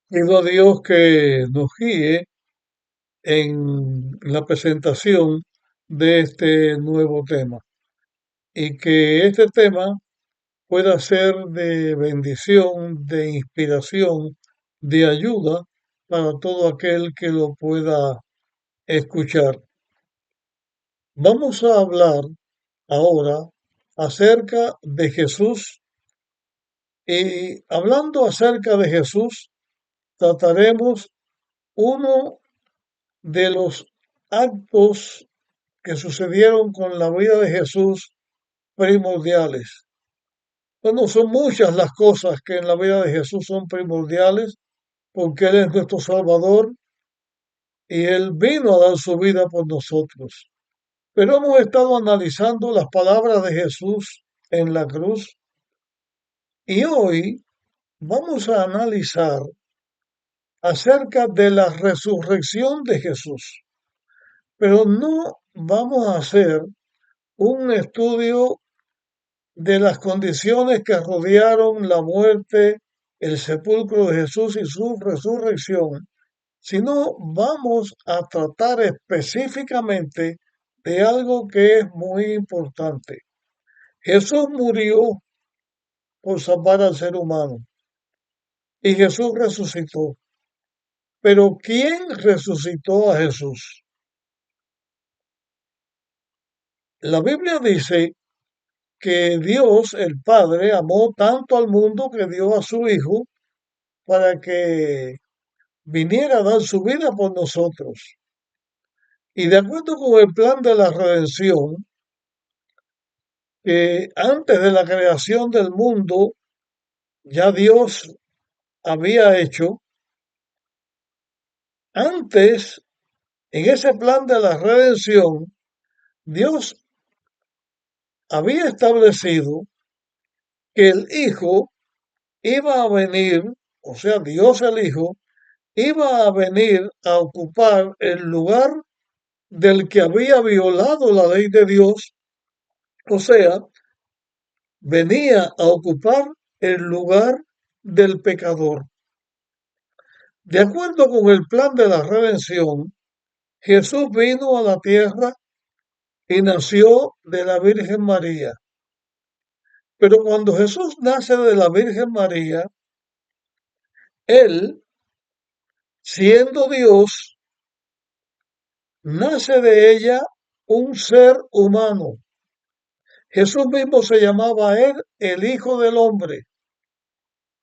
Pido a Dios que nos guíe en la presentación de este nuevo tema y que este tema pueda ser de bendición, de inspiración, de ayuda para todo aquel que lo pueda escuchar. Vamos a hablar ahora acerca de Jesús y hablando acerca de Jesús, trataremos uno de los actos que sucedieron con la vida de Jesús primordiales. Bueno, son muchas las cosas que en la vida de Jesús son primordiales porque Él es nuestro Salvador y Él vino a dar su vida por nosotros. Pero hemos estado analizando las palabras de Jesús en la cruz y hoy vamos a analizar acerca de la resurrección de Jesús. Pero no vamos a hacer un estudio de las condiciones que rodearon la muerte, el sepulcro de Jesús y su resurrección, sino vamos a tratar específicamente de algo que es muy importante. Jesús murió por salvar al ser humano y Jesús resucitó. Pero ¿quién resucitó a Jesús? La Biblia dice que Dios, el Padre, amó tanto al mundo que dio a su Hijo para que viniera a dar su vida por nosotros. Y de acuerdo con el plan de la redención, que antes de la creación del mundo ya Dios había hecho, antes, en ese plan de la redención, Dios había establecido que el Hijo iba a venir, o sea, Dios el Hijo, iba a venir a ocupar el lugar del que había violado la ley de Dios, o sea, venía a ocupar el lugar del pecador. De acuerdo con el plan de la redención, Jesús vino a la tierra y nació de la Virgen María. Pero cuando Jesús nace de la Virgen María, Él, siendo Dios, nace de ella un ser humano. Jesús mismo se llamaba a Él el Hijo del Hombre,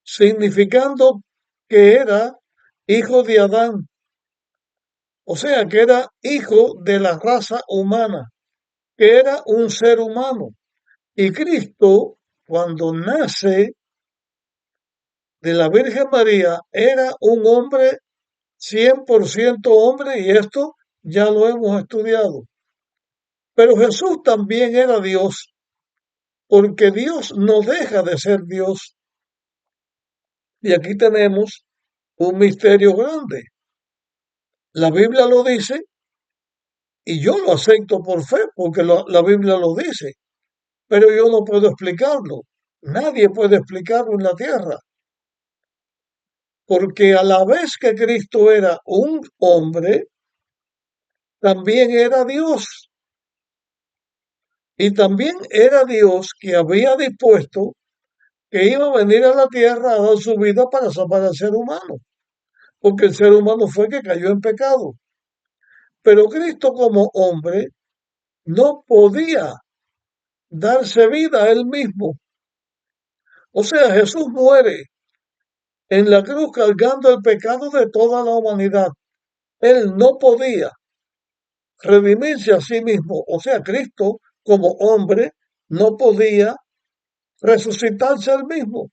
significando que era hijo de Adán, o sea, que era hijo de la raza humana, que era un ser humano. Y Cristo, cuando nace de la Virgen María, era un hombre 100% hombre, y esto ya lo hemos estudiado. Pero Jesús también era Dios, porque Dios no deja de ser Dios. Y aquí tenemos un misterio grande. La Biblia lo dice y yo lo acepto por fe, porque la Biblia lo dice, pero yo no puedo explicarlo. Nadie puede explicarlo en la tierra, porque a la vez que Cristo era un hombre, también era Dios. Y también era Dios que había dispuesto que iba a venir a la tierra a dar su vida para salvar al ser humano, porque el ser humano fue que cayó en pecado. Pero Cristo como hombre no podía darse vida a él mismo. O sea, Jesús muere en la cruz cargando el pecado de toda la humanidad. Él no podía redimirse a sí mismo. O sea, Cristo como hombre no podía resucitarse él mismo.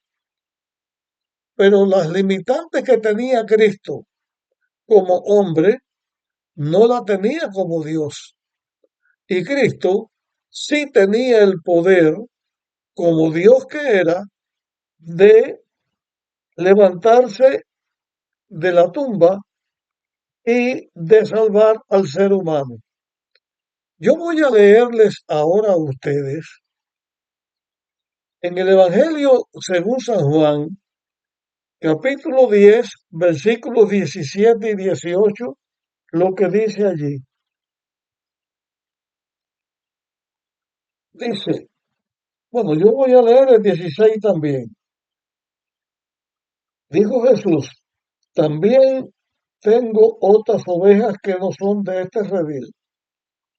Pero las limitantes que tenía Cristo como hombre no la tenía como Dios. Y Cristo sí tenía el poder, como Dios que era, de levantarse de la tumba y de salvar al ser humano. Yo voy a leerles ahora a ustedes en el Evangelio según San Juan, capítulo 10, versículos 17 y 18, lo que dice allí. Dice, bueno, yo voy a leer el 16 también. Dijo Jesús, también tengo otras ovejas que no son de este redil.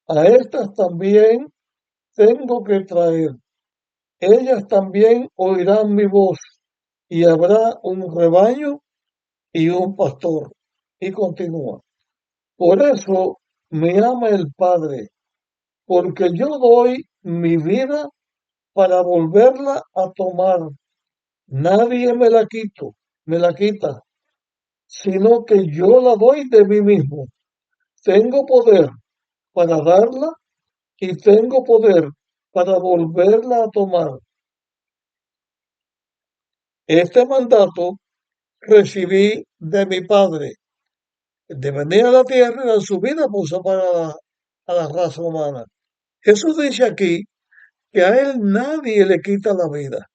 A estas también tengo que traer. Ellas también oirán mi voz y habrá un rebaño y un pastor. Y continúa. Por eso me ama el Padre, porque yo doy mi vida para volverla a tomar. Nadie me la quita, sino que yo la doy de mí mismo. Tengo poder para darla y tengo poder para volverla a tomar. Este mandato recibí de mi Padre, de venir a la tierra y dar su vida por salvar a la raza humana. Jesús dice aquí que a él nadie le quita la vida,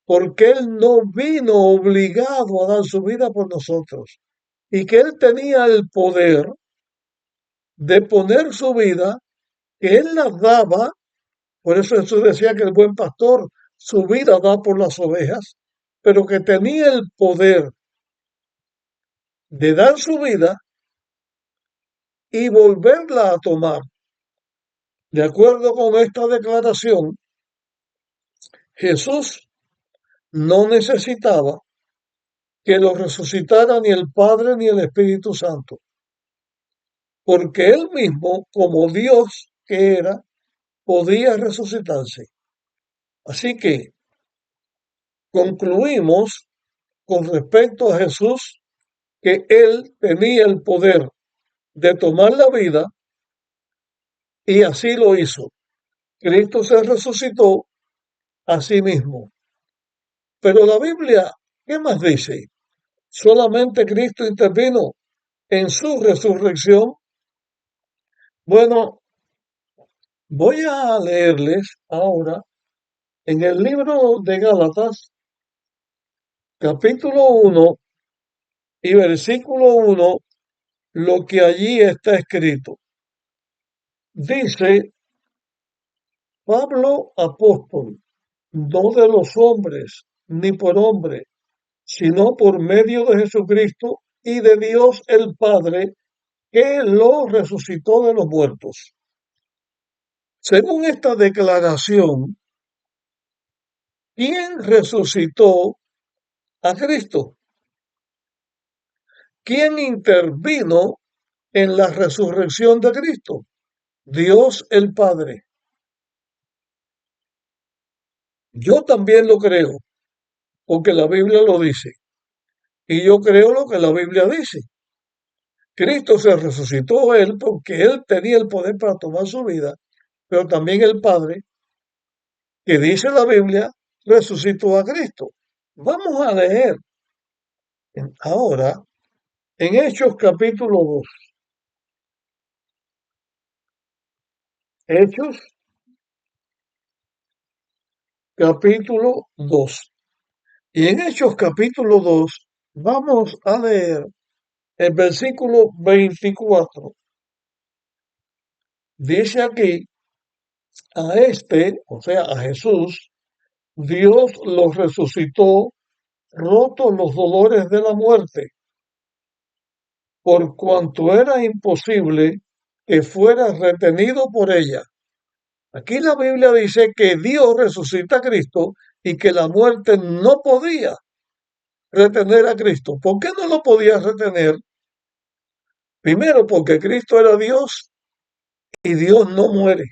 porque él no vino obligado a dar su vida por nosotros, y que él tenía el poder de poner su vida, que él la daba. Por eso Jesús decía que el buen pastor su vida da por las ovejas, pero que tenía el poder de dar su vida y volverla a tomar. De acuerdo con esta declaración, Jesús no necesitaba que lo resucitara ni el Padre ni el Espíritu Santo, porque él mismo, como Dios que era, podía resucitarse. Así que concluimos con respecto a Jesús que él tenía el poder de tomar la vida y así lo hizo. Cristo se resucitó a sí mismo. Pero la Biblia, ¿qué más dice? ¿Solamente Cristo intervino en su resurrección? Bueno, voy a leerles ahora en el libro de Gálatas, capítulo 1 y versículo 1, lo que allí está escrito. Dice, Pablo apóstol, no de los hombres, ni por hombre, sino por medio de Jesucristo y de Dios el Padre, que lo resucitó de los muertos. Según esta declaración, ¿quién resucitó a Cristo? ¿Quién intervino en la resurrección de Cristo? Dios el Padre. Yo también lo creo, porque la Biblia lo dice. Y yo creo lo que la Biblia dice. Cristo se resucitó él porque él tenía el poder para tomar su vida, pero también el Padre, que dice la Biblia, resucitó a Cristo. Vamos a leer ahora en Hechos capítulo 2. Hechos capítulo 2. Y en Hechos capítulo 2 vamos a leer el versículo 24. Dice aquí, a este, o sea, a Jesús, Dios lo resucitó, rotos los dolores de la muerte, por cuanto era imposible que fuera retenido por ella. Aquí la Biblia dice que Dios resucita a Cristo y que la muerte no podía retener a Cristo. ¿Por qué no lo podía retener? Primero, porque Cristo era Dios y Dios no muere.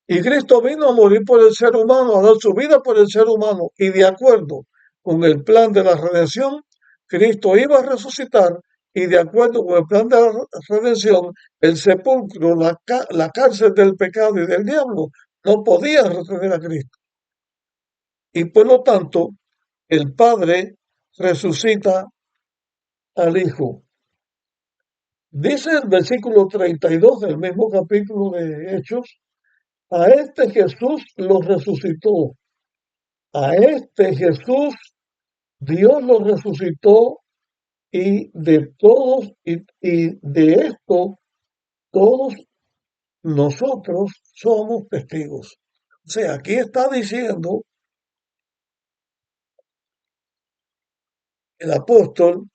Y Cristo vino a morir por el ser humano, a dar su vida por el ser humano. Y de acuerdo con el plan de la redención, Cristo iba a resucitar. Y de acuerdo con el plan de la redención, el sepulcro, la cárcel del pecado y del diablo, no podía retener a Cristo. Y por lo tanto, el Padre resucita al Hijo. Dice el versículo 32 del mismo capítulo de Hechos, a este Jesús lo resucitó. A este Jesús Dios lo resucitó y de todos, y de esto todos nosotros somos testigos. O sea, aquí está diciendo el apóstol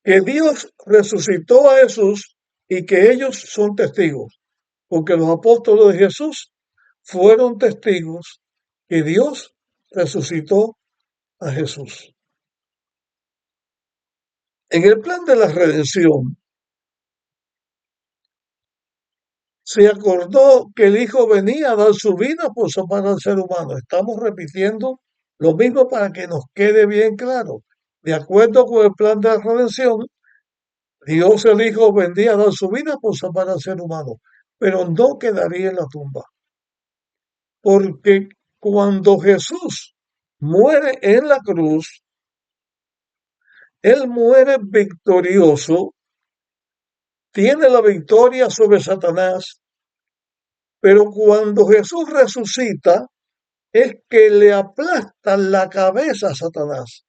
que Dios resucitó a Jesús y que ellos son testigos, porque los apóstoles de Jesús fueron testigos que Dios resucitó a Jesús. En el plan de la redención, se acordó que el Hijo venía a dar su vida por salvar al ser humano. Estamos repitiendo lo mismo para que nos quede bien claro. De acuerdo con el plan de la redención, Dios el Hijo vendría a dar su vida por salvar al ser humano, pero no quedaría en la tumba. Porque cuando Jesús muere en la cruz, Él muere victorioso, tiene la victoria sobre Satanás, pero cuando Jesús resucita, es que le aplasta la cabeza a Satanás,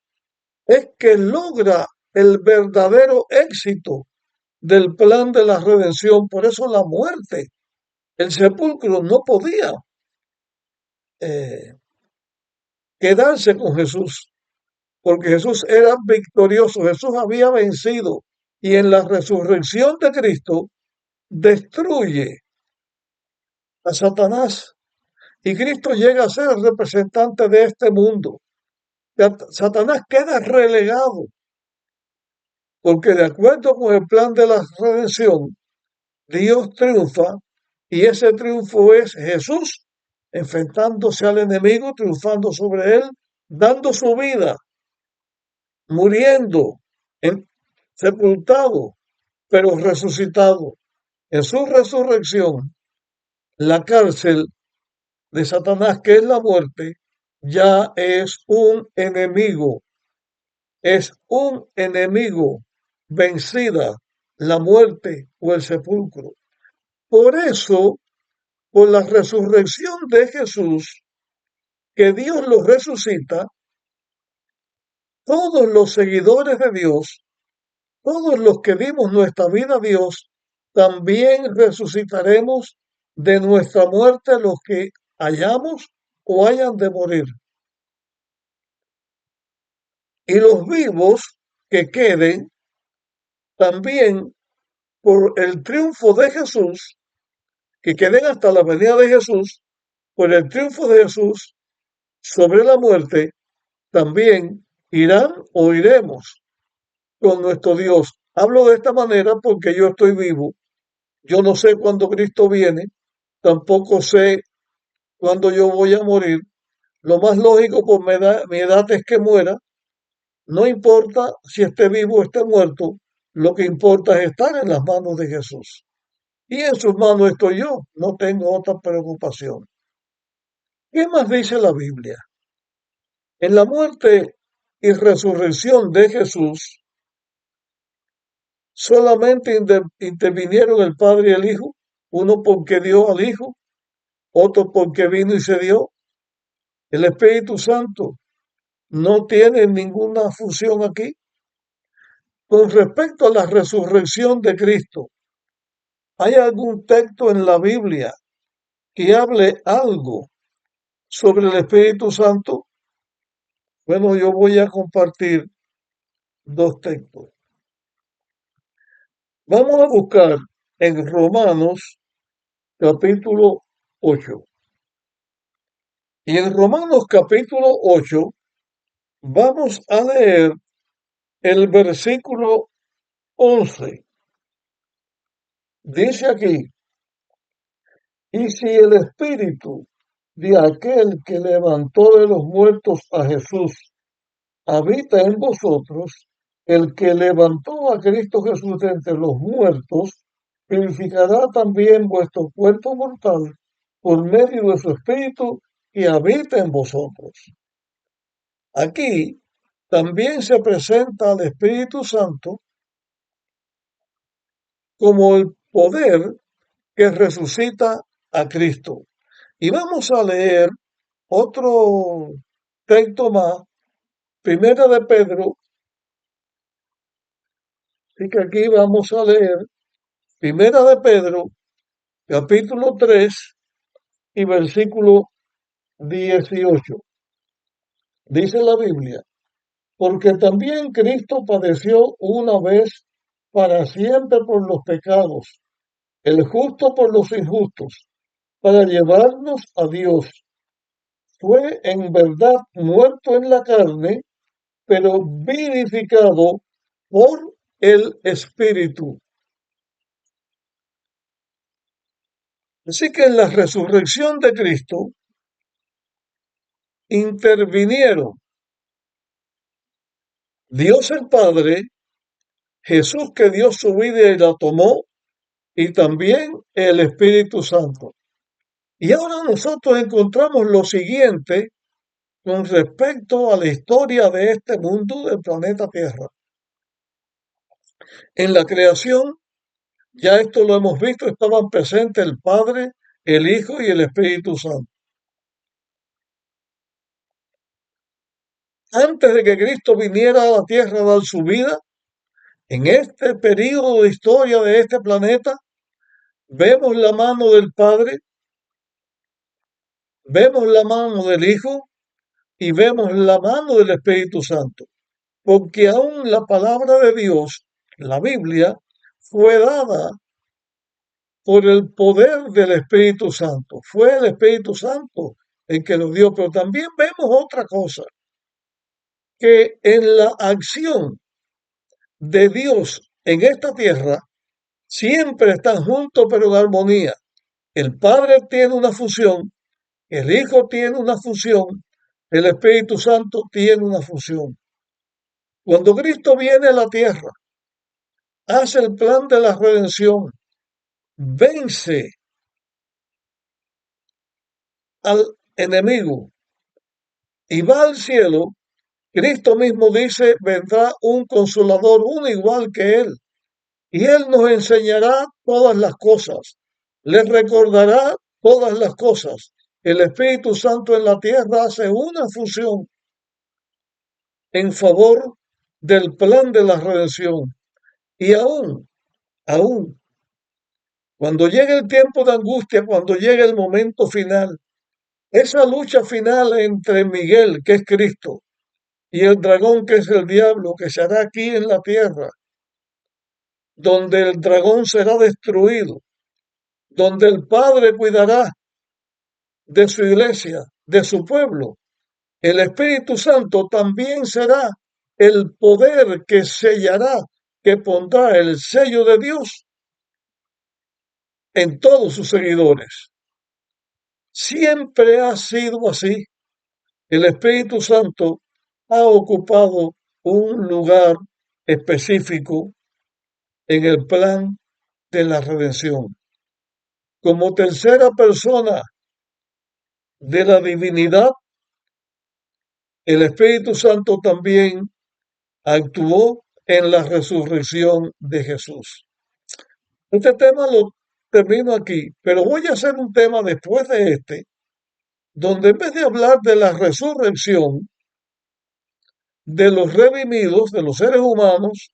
es que logra el verdadero éxito del plan de la redención. Por eso la muerte, el sepulcro no podía eh, quedarse con Jesús, porque Jesús era victorioso, Jesús había vencido y en la resurrección de Cristo destruye a Satanás y Cristo llega a ser el representante de este mundo. Satanás queda relegado porque de acuerdo con el plan de la redención, Dios triunfa y ese triunfo es Jesús enfrentándose al enemigo, triunfando sobre él, dando su vida, muriendo, en, sepultado, pero resucitado. En su resurrección, la cárcel de Satanás, que es la muerte, ya es un enemigo vencida la muerte o el sepulcro. Por eso, por la resurrección de Jesús, que Dios lo resucita, todos los seguidores de Dios, todos los que dimos nuestra vida a Dios, también resucitaremos de nuestra muerte los que hayamos o hayan de morir. Y los vivos que queden, también por el triunfo de Jesús, que queden hasta la venida de Jesús, por el triunfo de Jesús sobre la muerte, también irán o iremos con nuestro Dios. Hablo de esta manera porque yo estoy vivo. Yo no sé cuándo Cristo viene, tampoco sé cuándo yo voy a morir. Lo más lógico por mi edad es que muera. No importa si esté vivo o esté muerto, lo que importa es estar en las manos de Jesús. Y en sus manos estoy yo, no tengo otra preocupación. ¿Qué más dice la Biblia? En la muerte y resurrección de Jesús, solamente intervinieron el Padre y el Hijo, uno porque dio al Hijo, otro porque vino y se dio. El Espíritu Santo no tiene ninguna función aquí. Con respecto a la resurrección de Cristo, ¿hay algún texto en la Biblia que hable algo sobre el Espíritu Santo? Bueno, yo voy a compartir dos textos. Vamos a buscar en Romanos capítulo 8. Y en Romanos capítulo 8 vamos a leer el versículo 11. Dice aquí, y si el Espíritu de aquel que levantó de los muertos a Jesús habita en vosotros, el que levantó a Cristo Jesús de entre los muertos, purificará también vuestro cuerpo mortal por medio de su Espíritu que habita en vosotros. Aquí también se presenta al Espíritu Santo como el poder que resucita a Cristo. Y vamos a leer otro texto más Primera de Pedro, y que aquí vamos a leer Primera de Pedro, capítulo 3 y versículo 18. Dice la Biblia, porque también Cristo padeció una vez para siempre por los pecados, el justo por los injustos, para llevarnos a Dios. Fue en verdad muerto en la carne, pero vivificado por el Espíritu. Así que en la resurrección de Cristo intervinieron Dios el Padre, Jesús que dio su vida y la tomó, y también el Espíritu Santo. Y ahora nosotros encontramos lo siguiente con respecto a la historia de este mundo del planeta Tierra. En la creación, ya esto lo hemos visto, estaban presentes el Padre, el Hijo y el Espíritu Santo. Antes de que Cristo viniera a la tierra a dar su vida, en este periodo de historia de este planeta, vemos la mano del Padre, vemos la mano del Hijo y vemos la mano del Espíritu Santo. Porque aún la palabra de Dios, la Biblia, fue dada por el poder del Espíritu Santo. Fue el Espíritu Santo el que lo dio, pero también vemos otra cosa, que en la acción de Dios en esta tierra siempre están juntos pero en armonía. El Padre tiene una función, el Hijo tiene una función, el Espíritu Santo tiene una función. Cuando Cristo viene a la tierra, hace el plan de la redención, vence al enemigo y va al cielo. Cristo mismo dice, vendrá un consolador, uno igual que Él, y Él nos enseñará todas las cosas, les recordará todas las cosas. El Espíritu Santo en la tierra hace una función en favor del plan de la redención. Y aún, cuando llegue el tiempo de angustia, cuando llegue el momento final, esa lucha final entre Miguel, que es Cristo, y el dragón, que es el diablo, que se hará aquí en la tierra, donde el dragón será destruido, donde el Padre cuidará de su iglesia, de su pueblo. El Espíritu Santo también será el poder que sellará, que pondrá el sello de Dios en todos sus seguidores. Siempre ha sido así. El Espíritu Santo ha ocupado un lugar específico en el plan de la redención. Como tercera persona de la divinidad, el Espíritu Santo también actuó en la resurrección de Jesús. Este tema lo termino aquí, pero voy a hacer un tema después de este, donde en vez de hablar de la resurrección de los redimidos, de los seres humanos,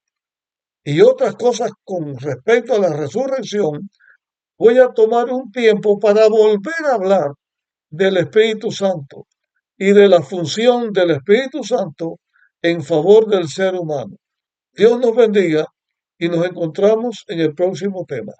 y otras cosas con respecto a la resurrección, voy a tomar un tiempo para volver a hablar del Espíritu Santo y de la función del Espíritu Santo en favor del ser humano. Dios nos bendiga y nos encontramos en el próximo tema.